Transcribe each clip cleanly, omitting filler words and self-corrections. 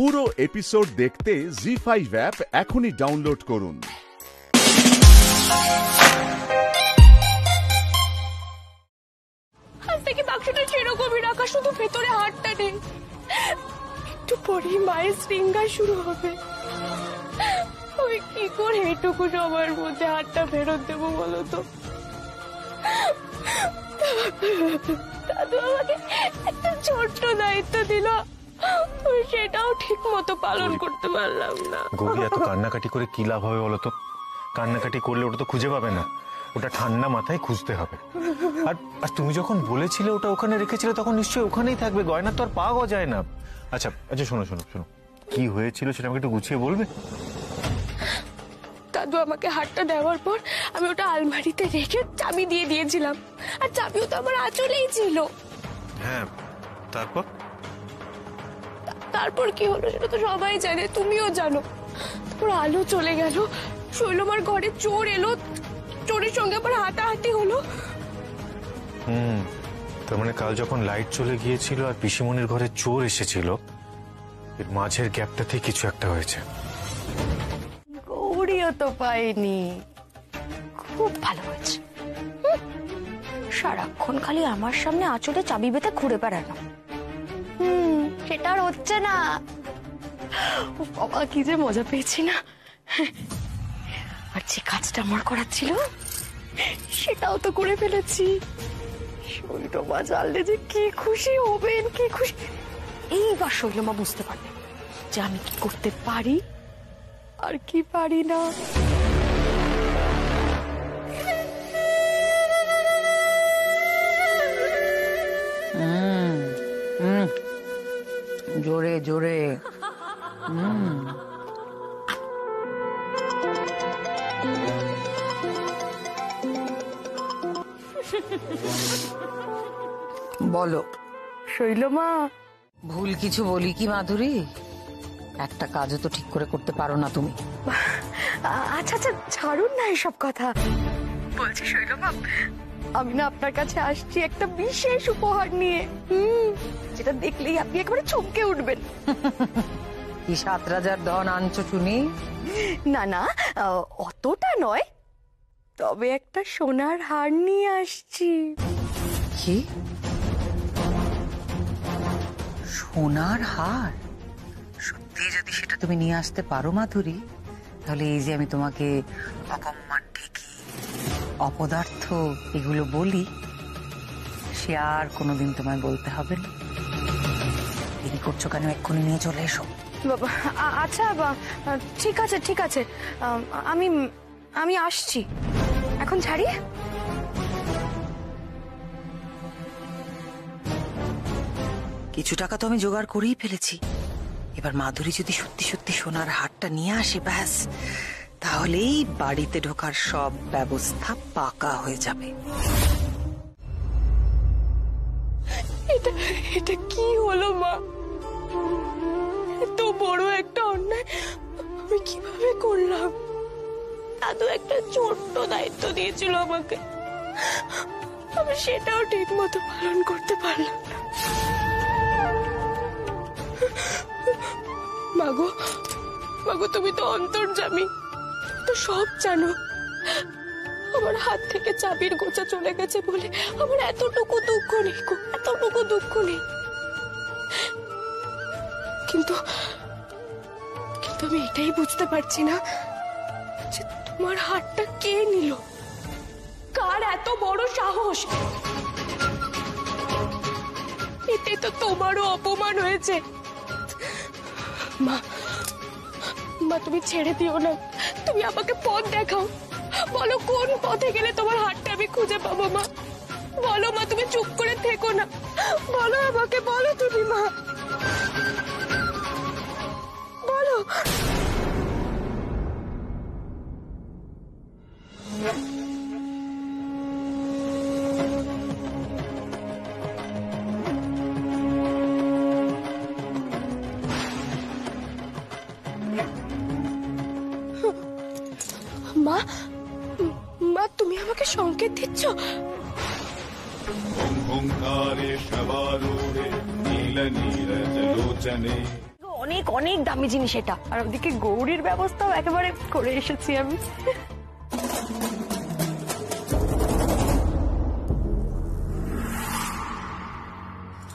পুরো এপিসোড দেখতে জি5 অ্যাপ এখনই ডাউনলোড করুন। আজ থেকে বাক্সটা সেরকমই রাখা, শুধু ভেতরে হাতটা নেই। একটু পরেই মায়ের শৃঙ্গার শুরু হবে। আমি কি করে এটুকু সময়ের মধ্যে হাতটা ফেরত দেবো বলো তো? দাদু আমাকে একটা ছোট্ট দায়িত্ব দিল, সেটাও ঠিক মতো পালন করতে পারলাম না। গৌরী, এত কান্নাকাটি করে কি লাভ হবে বলো তো? কান্নাকাটি করলে ওটা তো খুঁজে পাবে না, ওটা ঠান্ডা মাথায় খুঁজতে হবে। আর তুমি যখন বলেছিলে ওটা ওখানে রেখেছিলে, তখন নিশ্চয়ই ওখানেই থাকবে, গয়না তো আর পাওয়া যায় না। আচ্ছা আচ্ছা, শোনো শোনো শোনো, কি হয়েছিল সেটা আমাকে একটু গুছিয়ে বলবে? দাদু আমাকে হাতটা দেওয়ার পর আমি ওটা আলমারিতে রেখে চাবি দিয়ে দিয়েছিলাম, আর চাবিও তো আমার আঁচলেই ছিল। হ্যাঁ, তারপর? তারপর কি হলো সেটা তো সবাই জানে, তুমিও জানো। তারপর আলো চলে গেল, শৈলমার ঘরে চোর এলো, চোরের সঙ্গে আবার হাতাহাতি হলো। তার মানে কাল যখন লাইট চলে গিয়েছিল আর পিসিমনির ঘরে চোর এসেছিল, এর মাঝের গ্যাপটাতে কিছু একটা হয়েছে। গৌরীও তো পাইনি, খুব ভালো হয়েছে। সারাক্ষণ খালি আমার সামনে আঁচলে চাবি বেঁধে ঘুরে বেড়ানো, সেটা আর হচ্ছে না। বাবা কি যে মজা পেয়েছি না। আর যে কাজটা আমার করার ছিল সেটাও তো করে ফেলেছি। শৈলমা জানলে যে কি খুশি হবেন, কি খুশি। এইবার শৈলমা বুঝতে পারবেন যে আমি কি করতে পারি আর কি পারি না। জোরে জোরে। বলো শৈলমা। ভুল কিছু বলি কি মাধুরী? একটা কাজও তো ঠিক করে করতে পারো না তুমি। আচ্ছা আচ্ছা, ছাড়ুন না এসব কথা। বলছি শৈলমা, আমি না আপনার কাছে আসছি একটা বিশেষ উপহার নিয়ে, যেটা দেখলেই আপনি একেবারে চমকে উঠবেন। কি 7 রাজার ধন আনছো শুনি? না না, অতটা নয়, তবে একটা সোনার হার নিয়ে আসছি। কি? সোনার হার? সত্যি যদি সেটা তুমি নিয়ে আসতে পারো মাধুরী, তাহলে এই যে আমি তোমাকে অকম্মার ঢেকি, অপদার্থ এগুলো বলি, সে আর কোনোদিন তোমায় বলতে হবে না। দেরি করছো কেন? এক্ষুনি নিয়ে চলে এসো। বাবা আচ্ছা, ঠিক আছে ঠিক আছে, আমি আমি আসছি। এখন ছাড়ি। কিছু টাকা তো আমি জোগাড় করেই ফেলেছি। এবার মাধুরী যদি সত্যি সত্যি সোনার হারটা নিয়ে আসে, ব্যাস, তাহলেই বাড়িতে ঢোকার সব ব্যবস্থা পাকা হয়ে যাবে। এটা এটা কি হলো মা? এত বড় একটা অন্যায় আমি কিভাবে করলাম? দাদু একটা ছোট্ট দায়িত্ব দিয়েছিল আমাকে, আমি সেটাও ঠিক মতো পালন করতে পারলাম না। মাগো মাগো, তুমি তো অন্তর্যামী, তো সব জানো। আমার হাত থেকে চাবির গোছা চলে গেছে বলে আমার এতটুকু দুঃখ নেই, এতটুকু দুঃখ নেই। কিন্তু কিন্তু আমি এটাই বুঝতে পারছি না যে তোমার হাতটা কে নিল, কার এত বড় সাহস। এতে তো তোমারও অপমান হয়েছে। মা মা, তুমি ছেড়ে দিও না, তুমি আমাকে পথ দেখাও। বলো কোন পথে গেলে তোমার হাতটা আমি খুঁজে পাবো। মা বলো, মা তুমি চুপ করে থেকো না, বলো আমাকে, বলো তুমি মা, বলো। মা মা, তুমি আমাকে সংকেত দিচ্ছ? অনেক অনেক দামি জিনিস এটা। আর ওদিকে গৌরীর ব্যবস্থাও একেবারে করে এসেছি আমি।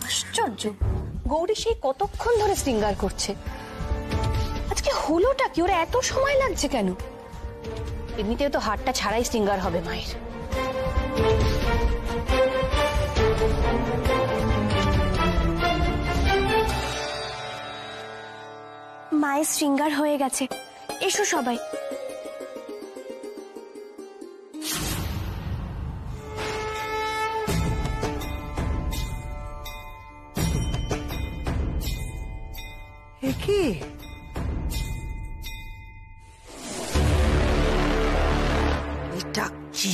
আশ্চর্য, গৌরী সেই কতক্ষণ ধরে শৃঙ্গার করছে, আজকে হলোটা কি? ওরা এত সময় লাগছে কেন? এমনিতেও তো হাতটা ছাড়াই শৃঙ্গার হবে মায়ের। মায়ের শৃঙ্গার হয়ে গেছে, এসো সবাই। কি এটা কি?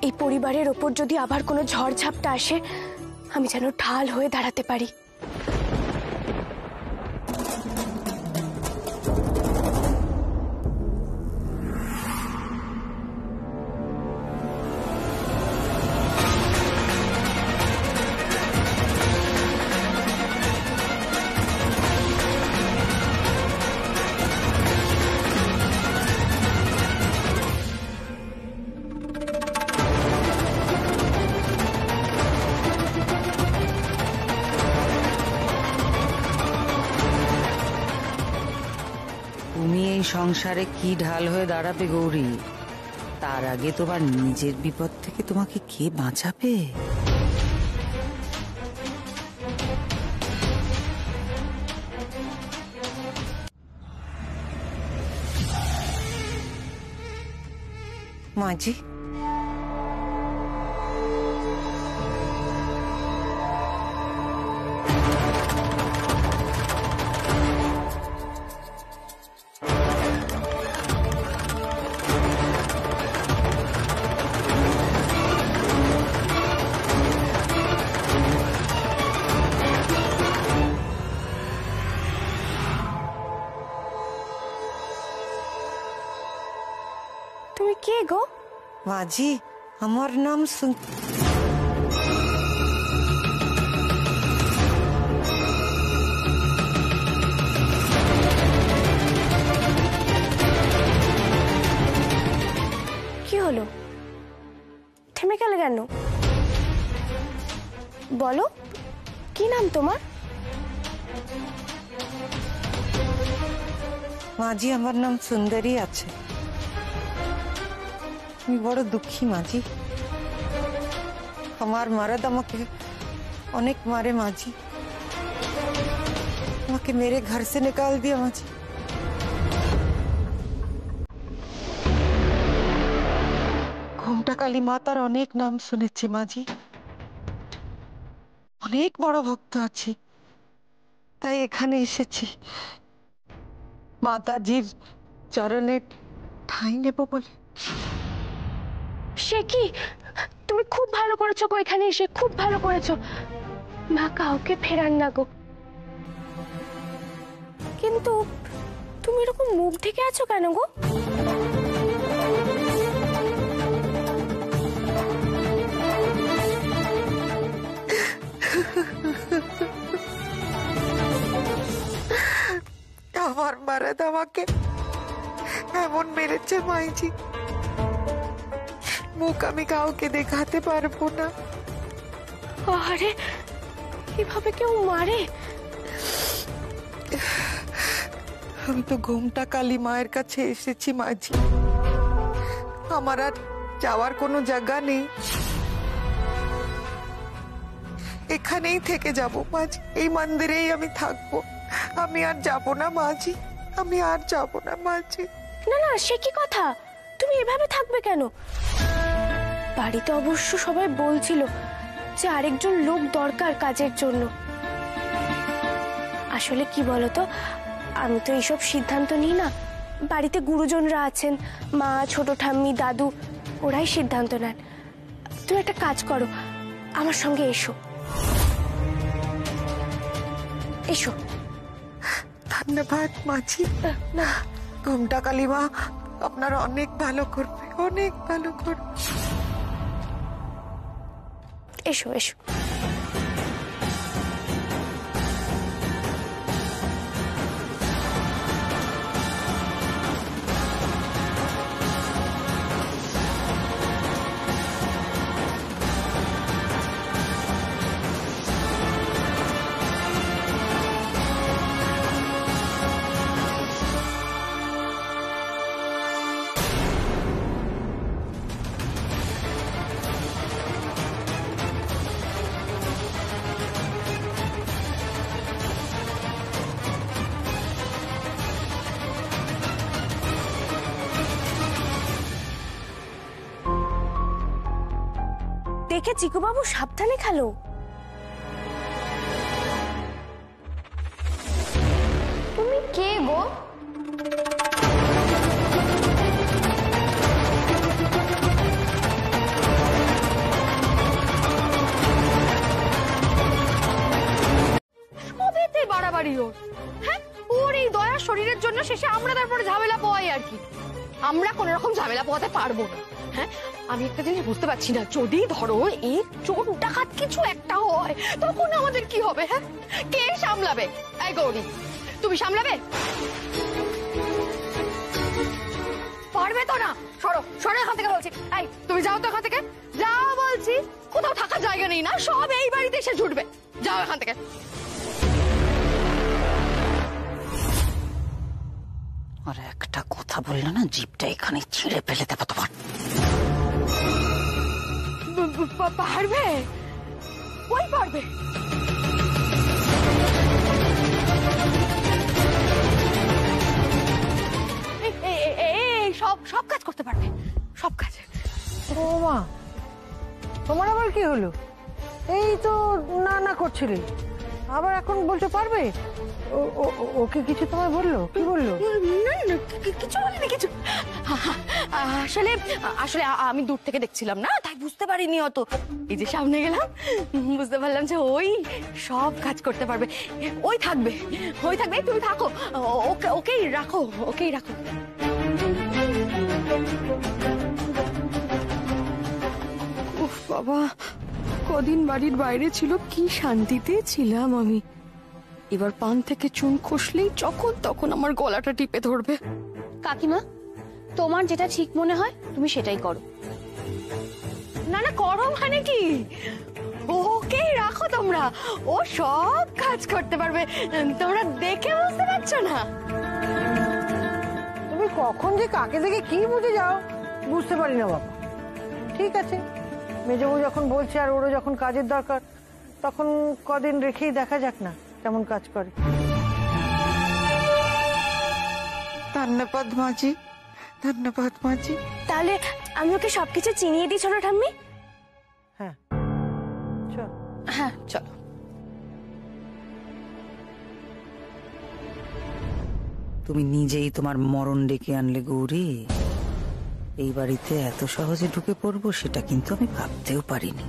এই পরিবারের ওপর যদি আবার কোনো ঝড়ঝাপটা আসে, আমি যেন ঢাল হয়ে দাঁড়াতে পারি। তুমি এই সংসারে কি ঢাল হয়ে দাঁড়াবে গৌরী? তার আগে তোমার নিজের বিপদ থেকে তোমাকে কে বাঁচাবে? মাঝি, তুমি কে গো? মাঝি, আমার নাম কি হলো, থেমে গেলে কেন? বলো, কি নাম তোমার? মাঝি, আমার নাম সুন্দরী আছে। আমি বড় দুঃখী মাঝি। আমার মারাদ আমাকে অনেক মারে মাঝি, আমাকে মেরে ঘর से निकाल दिया মাঝি। ঘোমটা কালী মাতার অনেক নাম শুনেছি মাঝি, অনেক বড় ভক্ত আছি, তাই এখানে এসেছি মাতাজির চরণে ঠাঁই নেব বলে। সে কি, তুমি খুব ভালো করেছো গো, এখানে এসে খুব ভালো করেছো। মা কাউকে ফেরান না গো। কিন্তু তুমি এরকম মুখ ঢেকে আছো কেন গো? আমার মারাদ আমাকে এমন মেরেছে মাইজি, মুখ আমি কাউকে দেখাতে পারবো না। আরে কিভাবে কেউ মারে? আমি তো ঘোমটা কালী মায়ের কাছে এসেছি মাঝি, আমার আর যাওয়ার কোনো জায়গা নেই, এখানেই থেকে যাব মাঝি, এই মন্দিরেই আমি থাকবো, আমি আর যাব না মাঝি, আমি আর যাব না মাঝি। না না, সে কি কথা, তুমি এভাবে থাকবে কেন? বাড়িতে অবশ্য সবাই বলছিল যে আরেকজন লোক দরকার কাজের জন্য। আসলে কি বলতো, আমি তো এইসব সিদ্ধান্ত নিই না, বাড়িতে গুরুজনরা আছেন, মা, ছোট ঠাম্মি, দাদু, ওরাই সিদ্ধান্ত নেন। তুমি একটা কাজ করো, আমার সঙ্গে এসো। এসো। ধন্যবাদ মাঝি। না, ঘুমটা কালিমা আপনার অনেক ভালো করবে, অনেক ভালো করবে। এসো এসো। দেখে চিকু বাবু সাবধানে খেলো। তুমি কে গো? সবেতে বাড়াবাড়ি ওর। হ্যাঁ, ওর এই দয়া শরীরের জন্য শেষে আমরা তারপরে ঝামেলা পোয়াই আর কি। আমরা কোন রকম ঝামেলা পোয়াতে পারবো না। হ্যাঁ, আমি একটা জিনিস বুঝতে পারছি না, যদি ধরো এই চোর ডাকাত কিছু একটা হয় তখন আমাদের কি হবে? হ্যাঁ, কে সামলাবে? এই গৌরী, তুমি সামলাবে? পারবে তো না? সরো সরো এখান থেকে বলছি। এই তুমি যাও তো এখান থেকে, যাও বলছি। কোথাও থাকার জায়গা নেই না, সব এই বাড়িতে এসে জুটবে। যাও এখান থেকে। আর একটা কথা বললে না, জিভটা এখানে ছিঁড়ে ফেলে দেবো তোমার। পারবে? ওই পারবে। সব সব কাজ করতে পারবে, সব কাজ। ও মা, তোমার আবার কি হলো? এই তো না না করছিলে, আবার এখন বলতে পারবে? ওকে কিছু তোমায় বললো? কি বললো? না না, কিছু বলিনি কিছু। আসলে আসলে আমি দূর থেকে দেখছিলাম না, তাই বুঝতে পারিনি অত। এই যে সামনে গেলাম, বুঝতে পারলাম যে ওই সব কাজ করতে পারবে। ওই থাকবে, ওই থাকবে। তুমি থাকো, ওকেই রাখো, ওকেই রাখো। উফ বাবা, কদিন বাড়ির বাইরে ছিল, কি শান্তিতে ছিলাম আমি। এবার পান থেকে চুন খসলেই যখন তখন আমার গলাটা টিপে ধরবে। কাকিমা, তোমার যেটা ঠিক মনে হয় তুমি সেটাই করো। না না, করো মানে কি? ওকেই রাখো তোমরা, ও সব কাজ করতে পারবে। তোমরা দেখে বুঝতে পারছো না? তুমি কখন যে কাকে দেখে কি বুঝে যাও বুঝতে পারি না বাবা। ঠিক আছে, মেজবউ যখন বলছে আর ওরও যখন কাজের দরকার, তখন কদিন রেখেই দেখা যাক না কেমন কাজ করে। ধন্যবাদ মাঝি, ধন্যবাদ মাঝি। তাহলে আমি ওকে সবকিছু চিনিয়ে দিই ছোট ঠাম্মি। হ্যাঁ চল। হ্যাঁ চলো। তুমি নিজেই তোমার মরণ ডেকে আনলে গৌরী। এই বাড়িতে এত সহজে ঢুকে পড়বো সেটা কিন্তু আমি ভাবতেও পারিনি।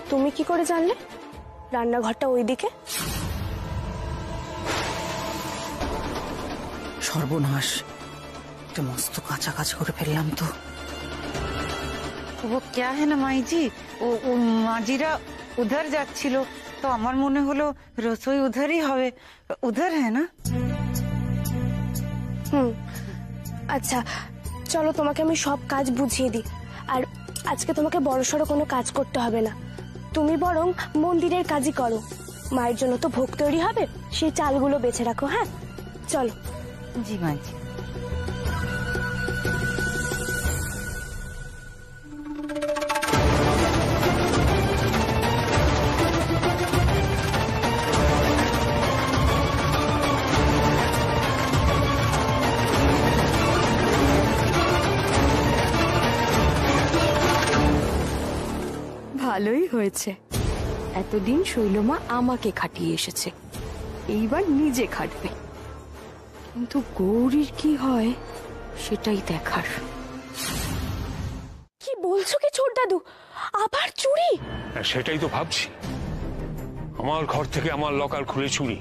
তুমি কি করে জানলে রান্নাঘরটা ওইদিকে? সর্বনাশ, একটা মস্ত কাঁচা কাজ করে ফেললাম তো। वो क्या है ना माई जी, वो माजीरा उधर যাচ্ছিল, তো আমার মনে হলো রসোই উধারই হবে। উধার হ্যাঁ না? আচ্ছা চলো, তোমাকে আমি সব কাজ বুঝিয়ে দিই। আর আজকে তোমাকে বড়সড় কোনো কাজ করতে হবে না, তুমি বরং মন্দিরের কাজই করো। মায়ের জন্য তো ভোগ তৈরি হবে, সেই চালগুলো বেছে রাখো। হ্যাঁ চলো। জি মাই জি। ভালোই হয়েছে, এতদিন শৈলমা আমাকে খাটিয়ে এসেছে, এইবার নিজে খাটবে। কিন্তু গৌরীর কি হয় সেটাই দেখার। কি বলছো কি ছোট দাদু? আবার চুরি? হ্যাঁ, সেটাই তো ভাবছি। আমার ঘর থেকে আমার লকার খুলে চুরি।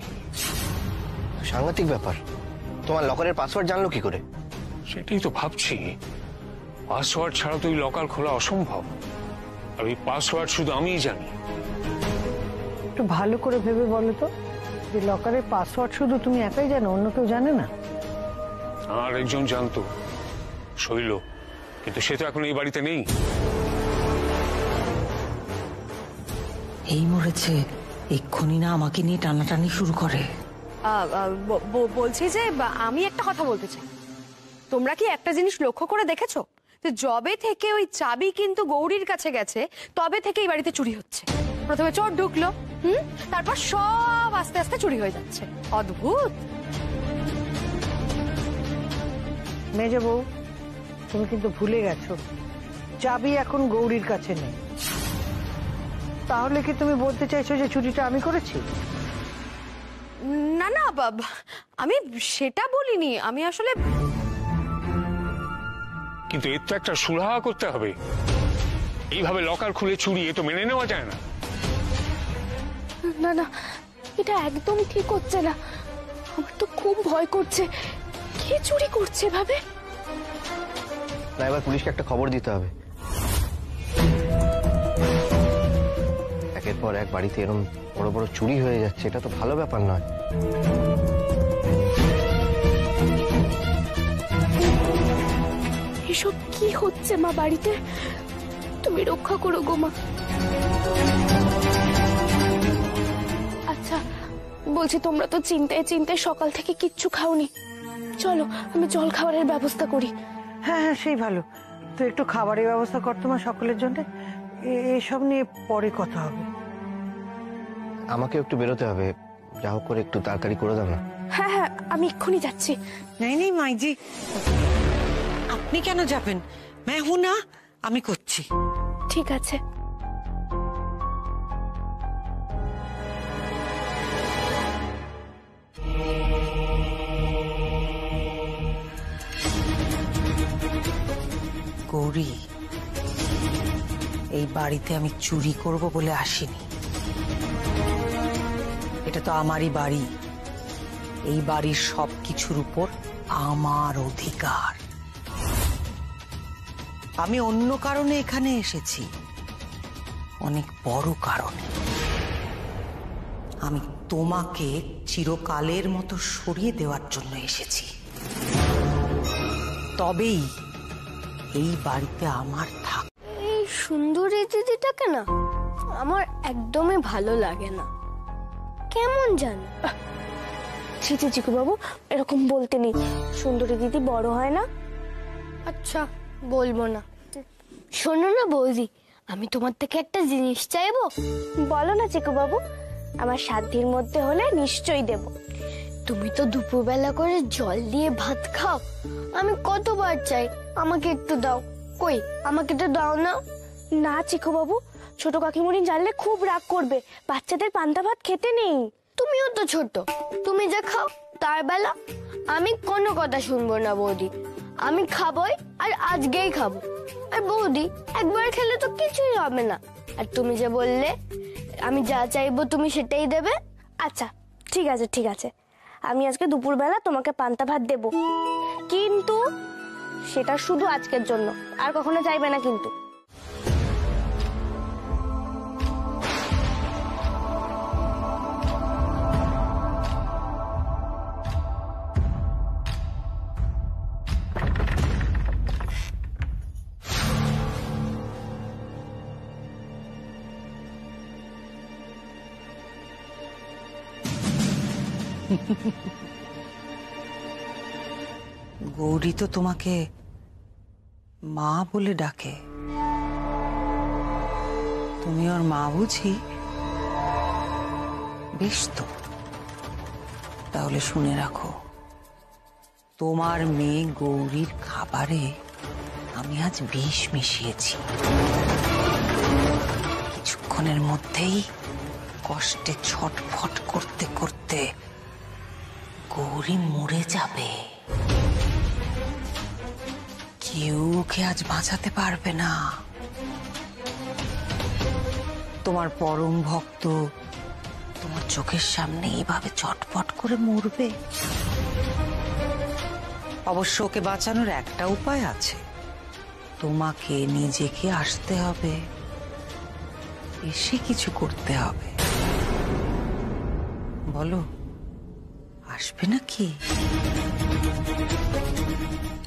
সাংঘাতিক ব্যাপার। তোমার লকারের পাসওয়ার্ড জানলো কি করে? সেটাই তো ভাবছি, পাসওয়ার্ড ছাড়া তো ওই লকার খোলা অসম্ভব। আর ওই পাসওয়ার্ড শুধু আমিই জানি। একটু ভালো করে ভেবে বলো তো, যে লকারের পাসওয়ার্ড শুধু তুমি একাই জানো, অন্য কেউ জানে না? আর একজন জানতো, শৈল, কিন্তু সে তো এখন এই বাড়িতে নেই। এই মরেছে, এক্ষুনি না আমাকে নিয়ে টানাটানি শুরু করে। বলছি যে আমি একটা কথা বলতে চাই। তোমরা কি একটা জিনিস লক্ষ্য করে দেখেছো যে যবে থেকে ওই চাবি কিন্তু গৌরীর কাছে গেছে, তবে থেকে এই বাড়িতে চুরি হচ্ছে। প্রথমে চোর ঢুকলো, তারপর সব আস্তে আস্তে চুরি হয়ে যাচ্ছে। অদ্ভুত। মেজো বউ, তুমি কিন্তু ভুলে গেছো চাবি এখন গৌরীর কাছে নেই। তাহলে কি তুমি বলতে চাইছো যে চুরিটা আমি করেছি? না না বাবা, আমি সেটা বলিনি। আমি আসলে কিন্তু এর তো একটা সুরাহা করতে হবে। এইভাবে লকার খুলে চুরি, এ তো মেনে নেওয়া যায় না। না না, এটা একদম ঠিক হচ্ছে না। আমার তো খুব ভয় করছে। কে চুরি করছে ভাবে? না, এবার পুলিশকে একটা খবর দিতে হবে। একের পর এক বাড়িতে এরকম বড় বড় চুরি হয়ে যাচ্ছে, এটা তো ভালো ব্যাপার নয়। এসব কি হচ্ছে মা বাড়িতে? তুমি রক্ষা করো গো মা। আচ্ছা বলছি, তোমরা তো চিন্তায় চিন্তায় সকাল থেকে কিচ্ছু খাওনি। চলো আমি জল খাবারের ব্যবস্থা করি। হ্যাঁ হ্যাঁ, সেই ভালো। তো একটু খাবারের ব্যবস্থা কর তোমার সকলের জন্য। এসব নিয়ে পরে কথা হবে। আমাকে একটু বেরোতে হবে, যা হোক করে একটু তাড়াতাড়ি করে দাও না। হ্যাঁ হ্যাঁ, আমি এক্ষুনি যাচ্ছি। নেই নেই মাইজি, আপনি কেন যাবেন? মেহু না, আমি করছি। ঠিক আছে। গৌরী, এই বাড়িতে আমি চুরি করব বলে আসিনি। এটা তো আমারই বাড়ি। এই বাড়ির সবকিছুর উপর আমার অধিকার। আমি অন্য কারণে এখানে এসেছি, অনেক বড় কারণে। আমি তোমাকে চিরকালের মতো সরিয়ে দেওয়ার জন্য এসেছি। তবেই এই বাড়িতে আমার থাক। এই সুন্দরী দিদিটাকে না আমার একদমই ভালো লাগে না, কেমন জানো? ছি ছি চিকু বাবু, এরকম বলতে নেই। সুন্দরী দিদি বড় হয় না। আচ্ছা বলবো না। শোনো না বৌদি, আমি তোমার থেকে একটা জিনিস চাইবো। বলো না চিকু বাবু, আমার সাধ্যের মধ্যে হলে নিশ্চয়ই দেব। তুমি তো দুপুরবেলা করে জল দিয়ে ভাত খাও, আমি কতবার চাই আমাকে একটু দাও। কই, আমাকে তো দাও না। না চিকু বাবু, ছোট কাকিমুনি জানলে খুব রাগ করবে। বাচ্চাদের পান্তা ভাত খেতে নেই। তুমিও তো ছোট, তুমি যা খাও তার বেলা। আমি কোনো কথা শুনবো না বৌদি, আমি খাবোই, আর আজকেই খাবো। আর বৌদি একবার খেলে তো কিছুই হবে না। আর তুমি যে বললে আমি যা চাইবো তুমি সেটাই দেবে। আচ্ছা ঠিক আছে ঠিক আছে, আমি আজকে দুপুরবেলা তোমাকে পান্তা ভাত দেব, কিন্তু সেটা শুধু আজকের জন্য, আর কখনো চাইবে না কিন্তু। গৌরী তো তোমাকে মা বলে ডাকে, তুমি ওর মা বুঝি? বেশ তো, তাহলে শুনে রাখো, তোমার মেয়ে গৌরীর খাবারে আমি আজ বিষ মিশিয়েছি। কিছুক্ষণের মধ্যেই কষ্টে ছটফট করতে করতে গৌরী মরে যাবে। কেউ ওকে আজ বাঁচাতে পারবে না। তোমার পরম ভক্ত তোমার চোখের সামনে এইভাবে চটপট করে মরবে? অবশ্য ওকে বাঁচানোর একটা উপায় আছে, তোমাকে নিজেকে আসতে হবে, এসে কিছু করতে হবে। বলো, আসবে নাকি?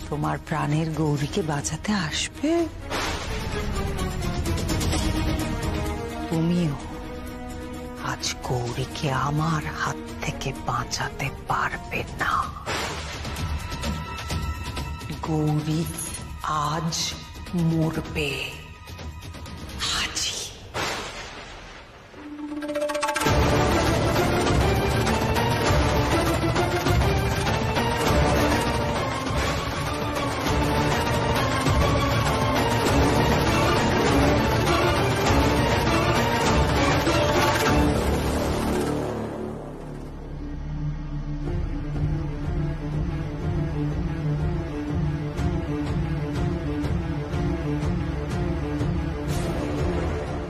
তোমার প্রাণের গৌরীকে বাঁচাতে আসবে? তুমিও আজ গৌরীকে আমার হাত থেকে বাঁচাতে পারবে না। গৌরী আজ মরবে, আজই।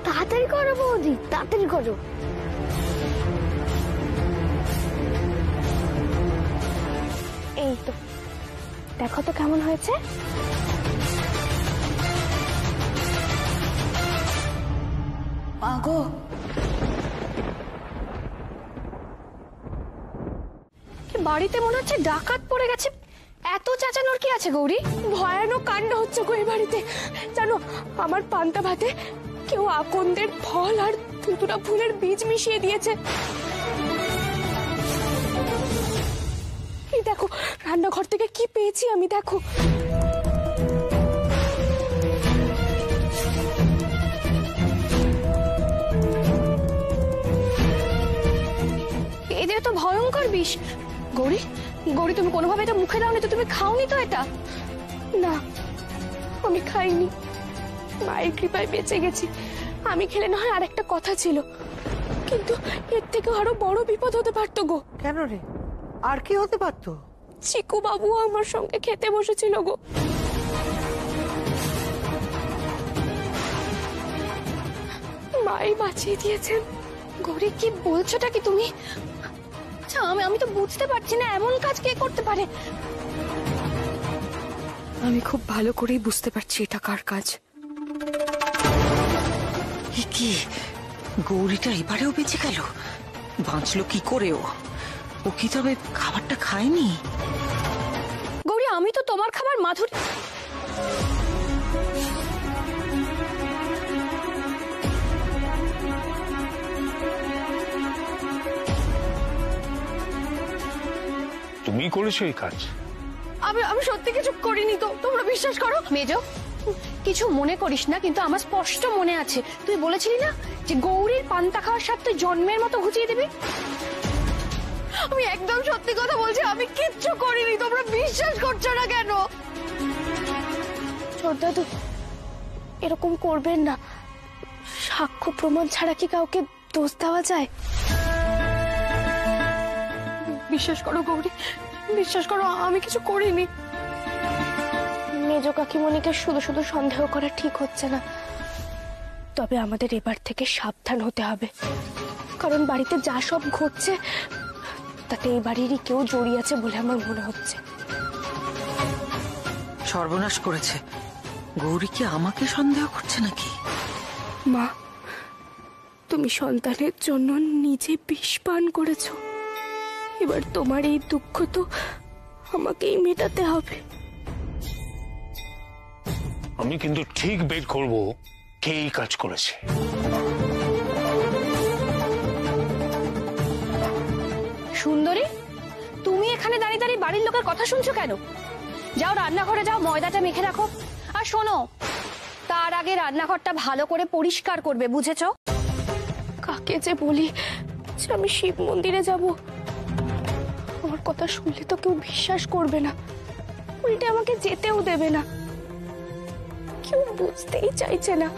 তাড়াতাড়ি করো বৌদি, তাড়াতাড়ি করো। এই তো, দেখো তো কেমন হয়েছে। মাগো, বাড়িতে মনে হচ্ছে ডাকাত পড়ে গেছে। এত চেঁচানোর কি আছে গৌরী? ভয়ানক কাণ্ড হচ্ছে গো এই বাড়িতে। জানো, আমার পান্তা ভাতে কেউ আকন্দের ফল আর ধুতুরা ফুলের বীজ মিশিয়ে দিয়েছে। এই দেখো, রান্নাঘর থেকে কি পেয়েছি আমি, দেখো। এই যে তো ভয়ঙ্কর বিষ। গৌরী, গৌরী, তুমি কোনোভাবে এটা মুখে দাওনি তো? তুমি খাওনি তো এটা? না, আমি খাইনি। মায়ের কৃপায় বেঁচে গেছি। আমি খেলে না হয় আর একটা কথা ছিল, কিন্তু এর থেকে আরো বড় বিপদ হতে পারতো গো। কেন রে, আর কি হতে পারতো? চিকু বাবু আমার সঙ্গে খেতে বসেছিল গো। মাই বাঁচিয়ে দিয়েছেন। গৌরী, কি বলছোটা কি তুমি? আচ্ছা, আমি তো বুঝতে পারছি না এমন কাজ কে করতে পারে। আমি খুব ভালো করেই বুঝতে পারছি এটা কার কাজ। কি গৌরীটা এবারেও বেঁচে গেল? বাঁচলো কি করে ও? ও কি তবে খাবারটা খায়নি? গৌরী, আমি তো তোমার খাবার মাধুরী। তুমি করেছো এই কাজ? আমি সত্যি কিছু করিনি তো, তোমরা বিশ্বাস করো। মেজো, কিছু মনে করিস না, কিন্তু আমার স্পষ্ট মনে আছে তুই বলেছিলি না যে গৌরীর পান্তা খাওয়ার স্বাদ তুই জন্মের মতো ঘুচিয়ে দিবি। আমি একদম সত্যি কথা বলছি, আমি কিচ্ছু করিনি। তোমরা বিশ্বাস করছো না কেন? ছোটদাদু, এরকম করবেন না। সাক্ষ্য প্রমাণ ছাড়া কি কাউকে দোষ দেওয়া যায়? বিশ্বাস করো গৌরী, বিশ্বাস করো, আমি কিছু করিনি। মেজো কাকিমণিকে শুধু শুধু সন্দেহ করা ঠিক হচ্ছে না। তবে আমাদের এবার থেকে সাবধান হতে হবে, কারণ বাড়িতে যা সব ঘটছে তাতে এই বাড়িরই কেউ জড়িয়ে আছে বলে আমার মনে হচ্ছে। সর্বনাশ করেছে। গৌরী কি আমাকে সন্দেহ করছে নাকি? মা, তুমি সন্তানের জন্য নিজে বিষ পান করেছো। এবার তোমার এই দুঃখ তো আমাকেই মেটাতে হবে। আমি কিন্তু ঠিক বের করব কে এই কাজ করেছে। সুন্দরী, তুমি এখানে দাঁড়িয়ে দাঁড়িয়ে বাড়ির লোকের কথা শুনছো কেন? যাও রান্নাঘরে যাও, ময়দাটা মেখে রাখো। আর শোনো, তার আগে রান্নাঘরটা ভালো করে পরিষ্কার করবে, বুঝেছো? কাকে যে বলি যে আমি শিব মন্দিরে যাব, আমার কথা শুনলে তো কেউ বিশ্বাস করবে না, উল্টে আমাকে যেতেও দেবে না। কেউ বুঝতেই চাইছে না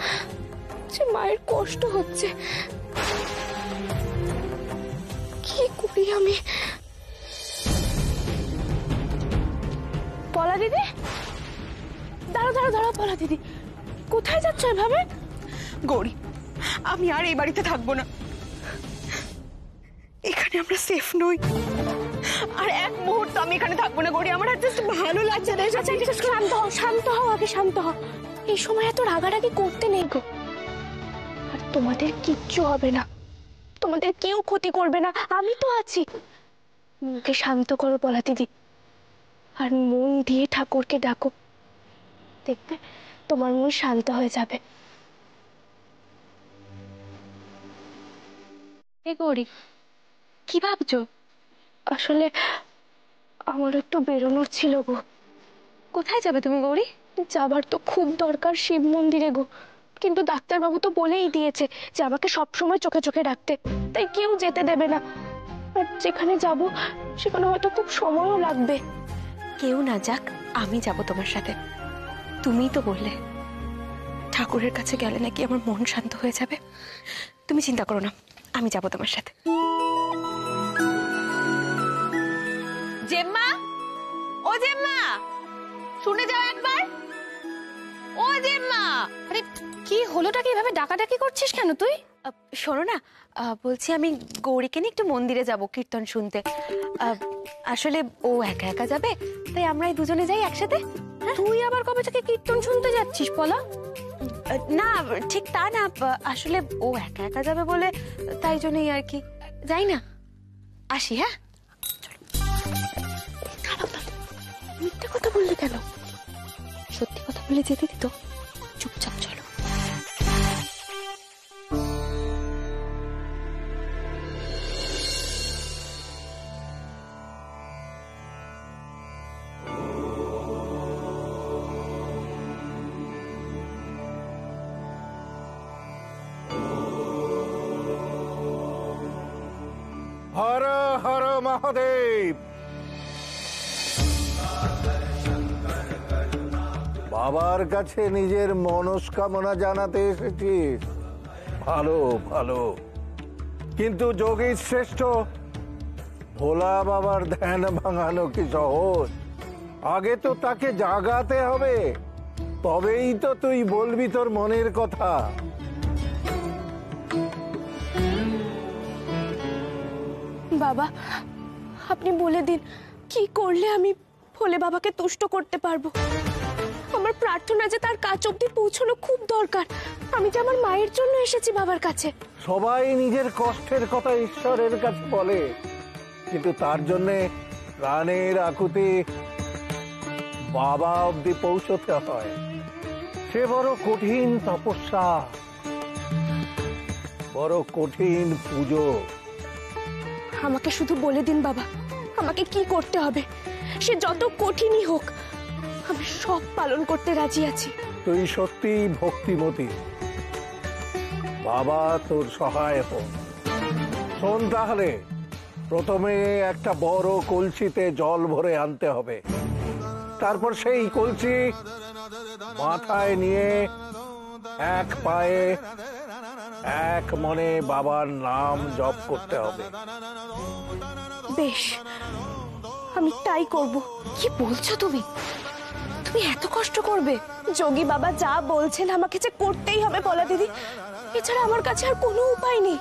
যে মায়ের কষ্ট হচ্ছে। কি করি আমি? পলা দিদি, দাঁড়াও দাঁড়াও দাঁড়াও। পলা দিদি, কোথায় যাচ্ছ এভাবে? গৌরী, আমি আর এই বাড়িতে থাকবো না। এখানে আমরা সেফ নই, আর এক মুহূর্ত আমি এখানে থাকবো না গৌরী। আমার আর জাস্ট ভালো লাগছে না। শান্ত হও, শান্ত হও, আগে শান্ত হও। এই সময় এত রাগারাগি করতে নেই গো। আর তোমাদের কিচ্ছু হবে না, তোমাদের কেউ ক্ষতি করবে না, আমি তো আছি। মুখে শান্ত করো বলা দিদি, আর মন দিয়ে ঠাকুরকে ডাকো, দেখবে তোমার মন শান্ত হয়ে যাবে। এ গৌরী, কি ভাবছো? আসলে আমার একটু বেরোনোর ছিল গো। কোথায় যাবে তুমি গৌরী? যাবার তো খুব দরকার শিব মন্দিরে গো, কিন্তু ডাক্তারবাবু তো বলেই দিয়েছে যে আমাকে সবসময় চোখে চোখে রাখতে, তাই কেউ যেতে দেবে না। আর যেখানে যাব সেখানে হয়তো খুব সময়ও লাগবে। কেউ না যাক, আমি যাব তোমার সাথে। তুমিই তো বললে ঠাকুরের কাছে গেলে নাকি আমার মন শান্ত হয়ে যাবে। তুমি চিন্তা করো না, আমি যাব তোমার সাথে। জেম্মা, ও জেম্মা, শুনে যাও একবার। ও জেম্মা, আরে কি হলোটা, কি এভাবে ডাকাডাকি করছিস কেন তুই? শোনো না, বলছি আমি গৌরীকে নিয়ে একটু মন্দিরে যাব কীর্তন শুনতে। আসলে ও একা একা যাবে, তাই আমরাই দুজনে যাই একসাথে। তুই আবার কবে থেকে কীর্তন শুনতে যাচ্ছিস বলা? না ঠিক তা না, আসলে ও একা একা যাবে বলে তাই জন্যই আর কি। যাই না, আসি। হ্যাঁ, মিথ্যে কথা বললি কেন? সত্যি কথা বলে যেতে দিত। চুপচাপ চলো। হর হর মহাদেব। বাবার কাছে নিজের মনস্কামনা জানাতে এসেছিস, ভালো ভালো, কিন্তু যোগী শ্রেষ্ঠ ভোলা বাবার ধ্যান ভাঙানো কি সহজ? আগে তো তাকে জাগাতে হবে, তবেই তো তুই বলবি তোর মনের কথা। বাবা, আপনি বলে দিন কি করলে আমি ভোলে বাবাকে তুষ্ট করতে পারবো। আমার প্রার্থনা যে তার কাছ অব্দি পৌঁছানো খুব দরকার। আমি যে আমার মায়ের জন্য এসেছি বাবার কাছে। সবাই নিজের কষ্টের কথা ঈশ্বরের কাছে বলে, কিন্তু তার জন্য প্রাণের আকুতি বাবা অব্দি পৌঁছতে হয়। সে বড় কঠিন তপস্যা, বড় কঠিন পুজো। আমাকে শুধু বলে দিন বাবা, আমাকে কি করতে হবে। সে যত কঠিনই হোক, আমি সব পালন করতে রাজি আছি। তুই সত্যি ভক্তিমতী, বাবা তোর সহায় হোক। শোন তাহলে, প্রথমে একটা বড় কলসিতে জল ভরে আনতে হবে। তারপর সেই কলসি মাথায় নিয়ে এক পায়ে এক মনে বাবার নাম জপ করতে হবে। বেশ, আমি তাই করব। কি বলছো তুমি? তুমি এত কষ্ট করবে? যোগী বাবা যা বলছেন আমাকে যে করতেই হবে বলা দিদি, এছাড়া আমার কাছে আর কোনো উপায় নেই।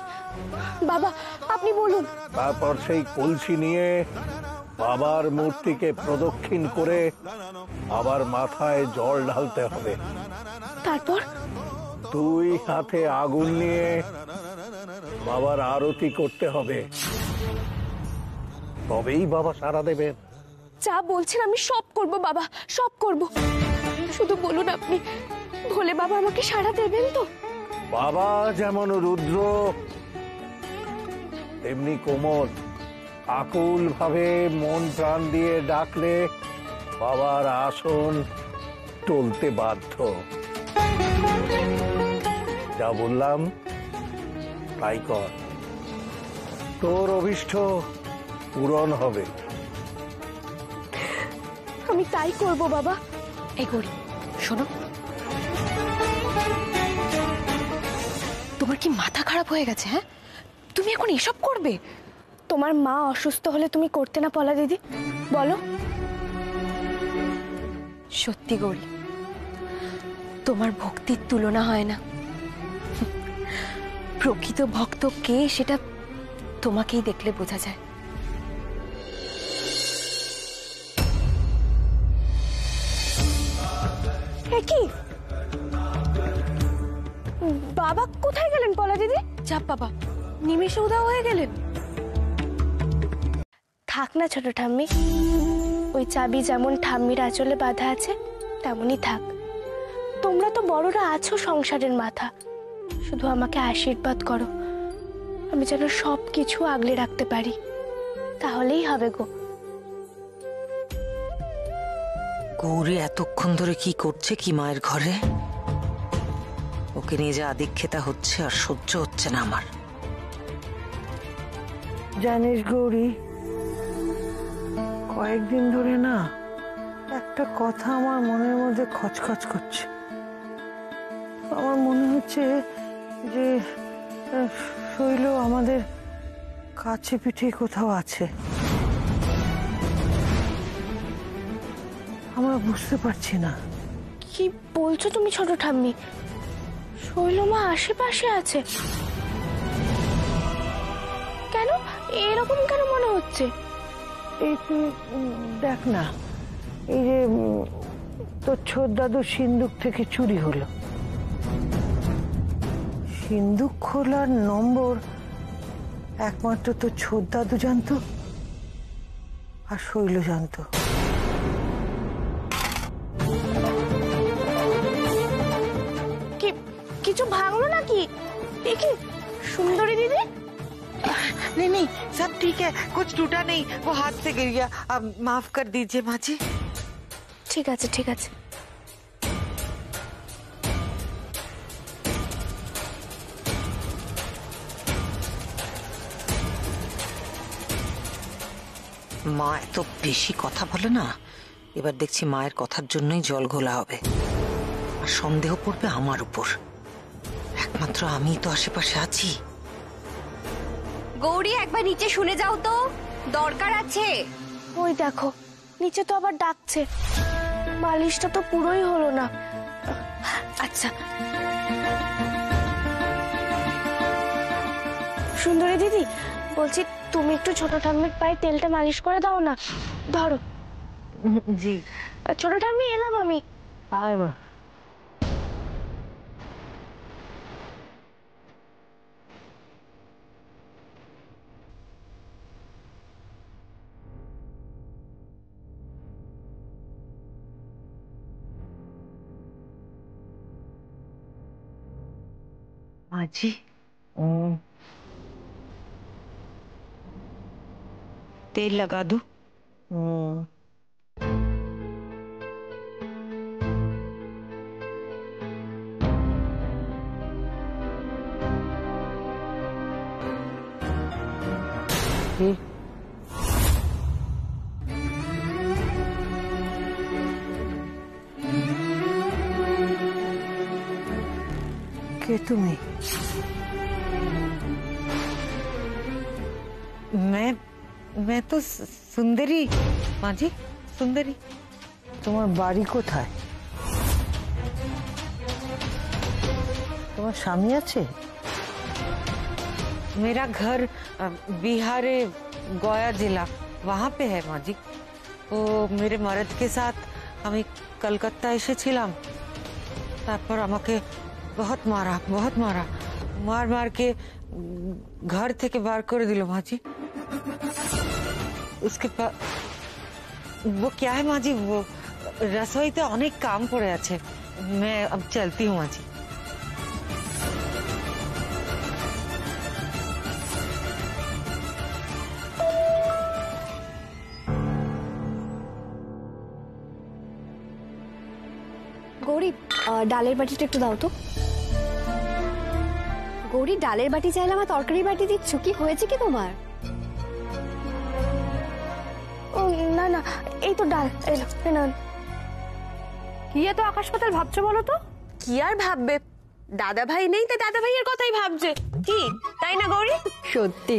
বাবা আপনি বলুন। তারপর সেই কলসি নিয়ে বাবার মূর্তিকে প্রদক্ষিণ করে আবার মাথায় জল ঢালতে হবে। তারপর দুই হাতে আগুন নিয়ে বাবার আরতি করতে হবে, তবেই বাবা সাড়া দেবেন। যা বলছেন আমি সব করব বাবা, সব করব। শুধু বলুন আপনি, ভোলে বাবা আমাকে সাড়া দেবেন তো? বাবা যেমন রুদ্র তেমনি কোমল। আকুল ভাবে মন প্রাণ দিয়ে ডাকলে বাবার আসন টলতে বাধ্য। যা বললাম তাই কর, তোর অভিষ্ট পূরণ হবে। আমি তাই করব বাবা। এই গৌরী, শোনো, তোমার কি মাথা খারাপ হয়ে গেছে? হ্যাঁ, তুমি এখন এসব করবে? তোমার মা অসুস্থ হলে তুমি করতে না পলা দিদি, বলো? সত্যি গৌরী, তোমার ভক্তির তুলনা হয় না। প্রকৃত ভক্ত কে সেটা তোমাকেই দেখলে বোঝা যায়। কি বাবা কোথায় গেলেন পলা দিদি? চাপ বাবা নিমেষে উধাও হয়ে গেলেন। থাক না ছোট ঠাম্মি, ওই চাবি যেমন ঠাম্মির আঁচলে বাঁধা আছে তেমনই থাক। তোমরা তো বড়রা আছো সংসারের মাথা, শুধু আমাকে আশীর্বাদ করো, আমি যেন সব কিছু আগলে রাখতে পারি, তাহলেই হবে গো। গৌরী এতক্ষণ ধরে কি করছে কি মায়ের ঘরে? ওকে নিয়ে যা আদিক্ষেতা হচ্ছে আর সহ্য হচ্ছে না আমার। জানিস গৌরী, কয়েকদিন ধরে না একটা কথা আমার মনের মধ্যে খচখচ করছে। আমার মনে হচ্ছে যে শৈল আমাদের কাছে পিঠে কোথাও আছে, আমরা বুঝতে পারছি না। কি বলছো তুমি ছোট ঠাম্মি? শৈলমা আশেপাশে আছে? কেন এরকম কেন মনে হচ্ছে? এই তুই দেখ না, এই যে তোর ছোট দাদুর সিন্দুক থেকে চুরি হলো, সিন্দুক খোলার নম্বর একমাত্র তোর ছোট দাদু জানতো আর শৈল জানতো। কিছু ভাঙলো নাকি? দেখি সুন্দরী দিদি। नहीं नहीं सब ठीक है, कुछ टूटा नहीं, वो हाथ से गिर गया, अब माफ कर दीजिए माँ जी। ঠিক আছে ঠিক আছে। মা এত বেশি কথা বলে না, এবার দেখছি মায়ের কথার জন্যই জল ঘোলা হবে আর সন্দেহ পড়বে আমার উপর। একমাত্র আমি তো আশেপাশে আছি। গৌরী একবার নিচে শুনে যাও তো, দরকার আছে। ওই দেখো নিচে তো আবার ডাকছে, মালিশটা তো পুরোই হলো না। আচ্ছা সুন্দরী দিদি, বলছি তুমি একটু ছোট ঠাম্মির পায়ে তেলটা মালিশ করে দাও না। ধরো। জি ছোট ঠাম্মি এলাম আমি। আয় মা। माँ जी तेल लगा दूं? কে তুমি? मैं तो सुंदरी माँ जी, सुंदरी। তোমার বাড়ি কোথায়? তোমার স্বামী আছে? मेरा घर बिहार गया जिला वहाँ पे है माँ जी। तो मेरे मर्द के साथ আমি কলকাতা এসেছিলাম, তারপর আমাকে बहुत मारा मार मार के घर থেকে বার করে দিল माँ जी। उसके बाद वो क्या है माँ जी, वो रसोईते অনেক काम পড়ে আছে, मैं अब चलती हूँ माँ जी। গৌরী ডালের বাটিটা একটু দাও তো। গৌরী ডালের বাটি চাইলাম আর তরকারি বাটি দিচ্ছ, কি হয়েছে কি তোমার? ও না না, এই তো ডাল এলো। কি এত আকাশ পাতাল ভাবছো বলো তো? কি আর ভাববে, দাদা ভাই নেই তাই দাদা ভাইয়ের কথাই ভাবছে, কি তাই না গৌরী? সত্যি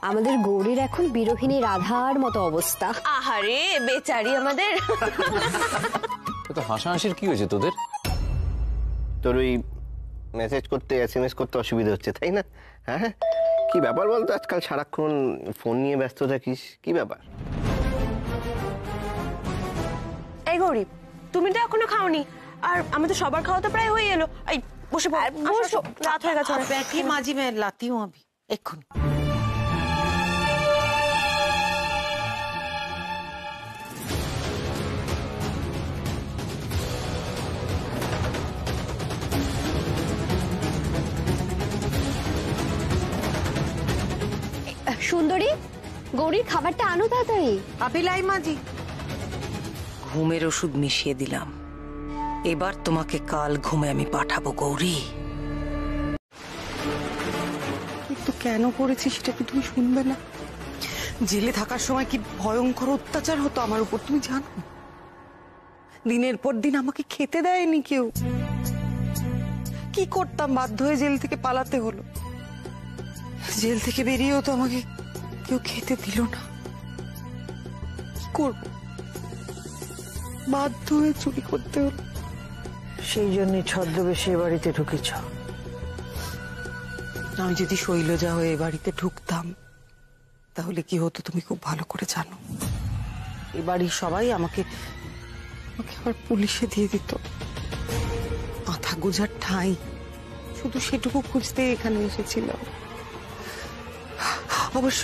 আমাদের গৌরীর এখন বিরোহিনী রাধার মতো অবস্থা। আহারে বেচারি আমাদের। তো হাসাহাসির কি হয়েছে তোদের? তোর ওই মেসেজ করতে SMS করতে অসুবিধা হচ্ছে, তাই না? হ্যাঁ, কি ব্যাপার বলতো, আজকাল সারাক্ষণ ফোন নিয়ে ব্যস্ত থাকিস, কি ব্যাপার? এই গৌরী, তুমি তো এখনো খাওনি, আর আমাদের সবার খাওয়া তো প্রায় হয়ে এলো। এই বসে বসো, রাত হয়ে গেছে। बैठी माजी, मैं लाती हूँ अभी एक्षुनी। সুন্দরী, গৌরীর খাবারটা আনো তাড়াতাড়ি। अभी लाई माजी। ঘুমের ওষুধ মিশিয়ে দিলাম, এবার তোমাকে কাল ঘুমে আমি পাঠাবো গৌরী। কিন্তু কেন করেছি সেটা কি তুমি শুনবে না? জেলে থাকার সময় কি ভয়ঙ্কর অত্যাচার হতো আমার উপর তুমি জানো? দিনের পর দিন আমাকে খেতে দেয়নি কেউ। কি করতাম, বাধ্য হয়ে জেল থেকে পালাতে হলো। জেল থেকে বেরিয়েও তো আমাকে কেউ খেতে দিল না। কি করব, বাধ্য হয়ে চুরি করতে হলো। সেই জন্যই ছদ্মবেশে এ বাড়িতে ঢুকেছ। আমি যদি শৈলজা হয়ে এ বাড়িতে ঢুকতাম তাহলে কি হতো তুমি খুব ভালো করে জানো। এ বাড়ির সবাই আমাকে আবার পুলিশে দিয়ে দিত। মাথা গোজার ঠাঁই শুধু সেটুকু খুঁজতে এখানে এসেছিলাম। অবশ্য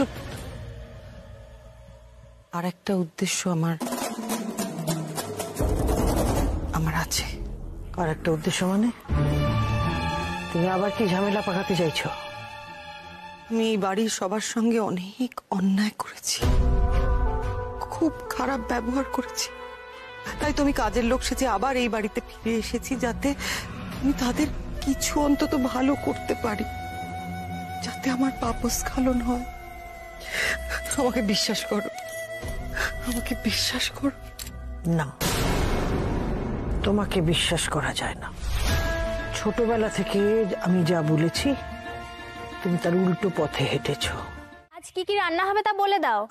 আর একটা উদ্দেশ্য আমার আছে। আর একটা উদ্দেশ্য মানে? তুমি আবার কি ঝামেলা পাকাতে চাইছো? আমি এই বাড়ির সবার সঙ্গে অনেক অন্যায় করেছি, খুব খারাপ ব্যবহার করেছি। তাই তো আমি কাজের লোক সেজে আবার এই বাড়িতে ফিরে এসেছি, যাতে আমি তাদের কিছু অন্তত ভালো করতে পারি, যাতে আমার পাপস্খলন হয়। আমাকে বিশ্বাস করো, আমাকে বিশ্বাস করো। না, তোমাকে বিশ্বাস করা যায় না। ছোটবেলা থেকে আমি যা বলেছি তুমি তার উল্টো পথে হেঁটেছো। আজ কি কি রান্না হবে তা বলে দাও।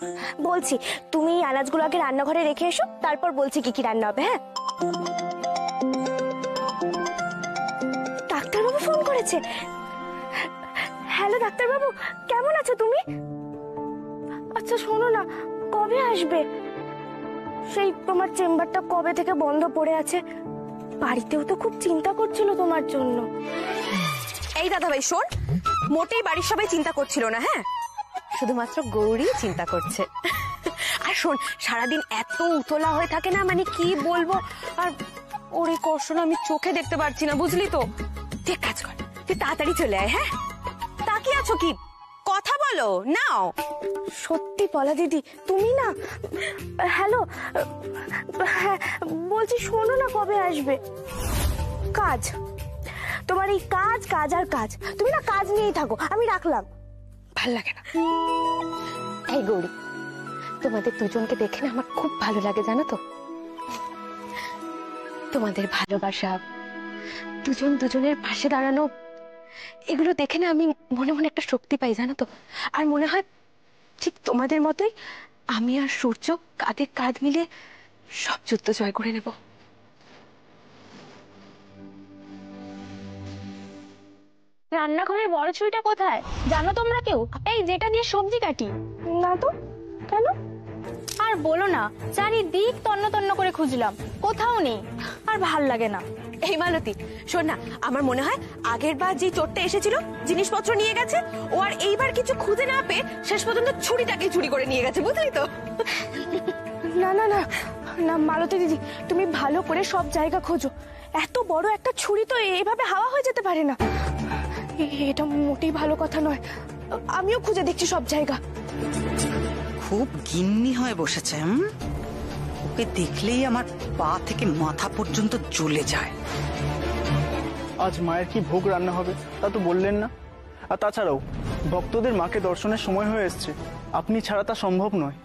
বলছি, তুমি আনাজগুলো আগে রান্নাঘরে রেখে এসো, তারপর বলছি কি কি রান্না হবে। হ্যাঁ, ডাক্তারবাবু ফোন করেছে। হ্যালো ডাক্তারবাবু, কেমন আছো তুমি? আচ্ছা শোনো না, কবে আসবে? সেই তোমার চেম্বারটা কবে থেকে বন্ধ পড়ে আছে, বাড়িতেও তো খুব চিন্তা করছিল তোমার জন্য। এই দাদা ভাই শোন, মোটেই বাড়ির সবাই চিন্তা করছিল না। হ্যাঁ, শুধুমাত্র গৌরী চিন্তা করছে। আর শোন, সারাদিন এত উতলা হয়ে থাকে না, মানে কি বলবো। আর ওর এই কষ্ট আমি চোখে দেখতে পারছি না, বুঝলি তো। তুই কাজ কর, তুই তাড়াতাড়ি চলে আয়। হ্যাঁ, তাকিয়ে আছো কি, কথা বলো নাও। সত্যি পলা দিদি, তুমি না। হ্যালো, হ্যাঁ বলছি, শোনো না, কবে আসবে? কাজ, তোমার এই কাজ কাজ আর কাজ, তুমি না কাজ নিয়েই থাকো। আমি রাখলাম, ভাল লাগে না। এই গৌরী, তোমাদের দুজনকে দেখে না আমার খুব ভালো লাগে, জানো তো। তোমাদের ভালোবাসা, দুজন দুজনের পাশে দাঁড়ানো, এগুলো দেখে না আমি মনে মনে একটা শক্তি পাই, জানো তো। আর মনে হয় ঠিক তোমাদের মতোই আমি আর সূর্য কাঁধে কাঁধ মিলে সব যুদ্ধ জয় করে নেব। রান্নাঘরের বড় ছুরিটা কোথায় জানো তোমরা কেউ? এই যেটা দিয়ে সবজি কাটি। না তো, কেন? আর বলো না, চারিদিক তন্ন তন্ন করে খুঁজলাম, কোথাও নেই, আর ভাল লাগে না। এই মালতী শোন না, আমার মনে হয় আগের বার যে চোরটা এসেছিল জিনিসপত্র নিয়ে গেছে, ও আর এইবার কিছু খুঁজে না পেয়ে শেষ পর্যন্ত ছুরিটাকে চুরি করে নিয়ে গেছে, বুঝলি তো। না না না না মালতী দিদি, তুমি ভালো করে সব জায়গা খোঁজো। এত বড় একটা ছুরি তো এইভাবে হাওয়া হয়ে যেতে পারে না। এটা মোটেই ভালো কথা নয়। আমিও খুঁজে দেখছি সব জায়গা। খুব গিন্নি হয়ে বসেছে। ওকে দেখলেই আমার পা থেকে মাথা পর্যন্ত জ্বলে যায়। আজ মায়ের কি ভোগ রান্না হবে তা তো বললেন না। আর তাছাড়াও ভক্তদের মাকে দর্শনের সময় হয়ে এসছে, আপনি ছাড়া তা সম্ভব নয়।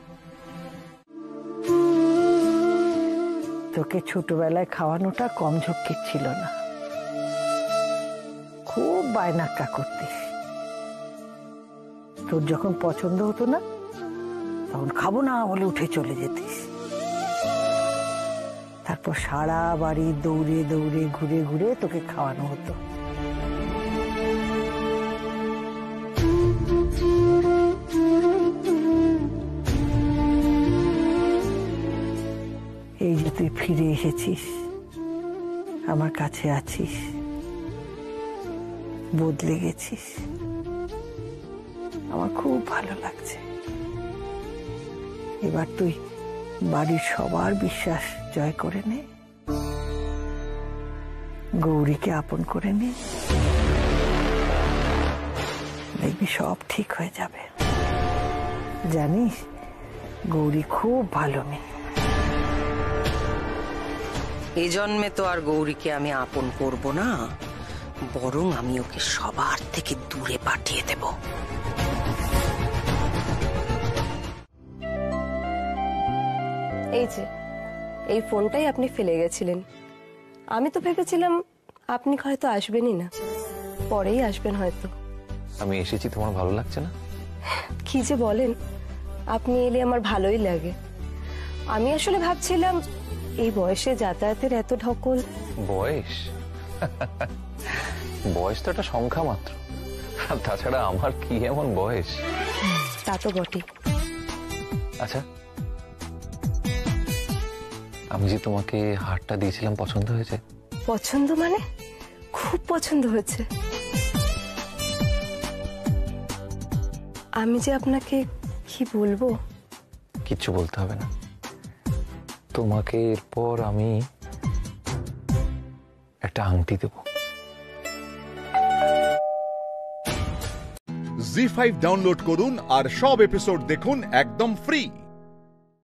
তোকে ছোটবেলায় খাওয়ানোটা কম ঝক্কির ছিল না, খুব বায়নাক্কা করতিস। তোর যখন পছন্দ হতো না তখন খাবো না বলে উঠে চলে যেতিস। তারপর সারা বাড়ি দৌড়ে দৌড়ে ঘুরে ঘুরে তোকে খাওয়ানো হতো। তুই ফিরে এসেছিস, আমার কাছে আছিস, বদলে গেছিস, আমার খুব ভালো লাগছে। এবার তুই বাড়ির সবার বিশ্বাস জয় করে নে, গৌরীকে আপন করে নে, দেখবি সব ঠিক হয়ে যাবে। জানিস গৌরী খুব ভালো মেয়ে। এই জন্মে তো আর গৌরীকে আমি আপন করব না, বরং আমি ওকে সবার থেকে দূরে পাঠিয়ে দেব। এই যে এই ফোনটাই আপনি ফেলে গেছিলেন। আমি তো ভেবেছিলাম আপনি হয়তো আসবেনই না, পরেই আসবেন হয়তো। আমি এসেছি, তোমার ভালো লাগছে না? কি যে বলেন, আপনি এলে আমার ভালোই লাগে। আমি আসলে ভাবছিলাম এই বয়সে যাতায়াতের এত ঢকল। বয়স বয়স তো একটা সংখ্যা মাত্র, আর তাছাড়া আমার কি এমন বয়স? তা তো বটে। আচ্ছা, আমি যে তোমাকে হারটা দিয়েছিলাম পছন্দ হয়েছে? পছন্দ মানে খুব পছন্দ হয়েছে। আমি যে আপনাকে কি বলবো? কিচ্ছু বলতে হবে না, তোমাকে এরপর আমি একটা আংটি দেব। জি5 ডাউনলোড করুন আর সব এপিসোড দেখুন একদম ফ্রি।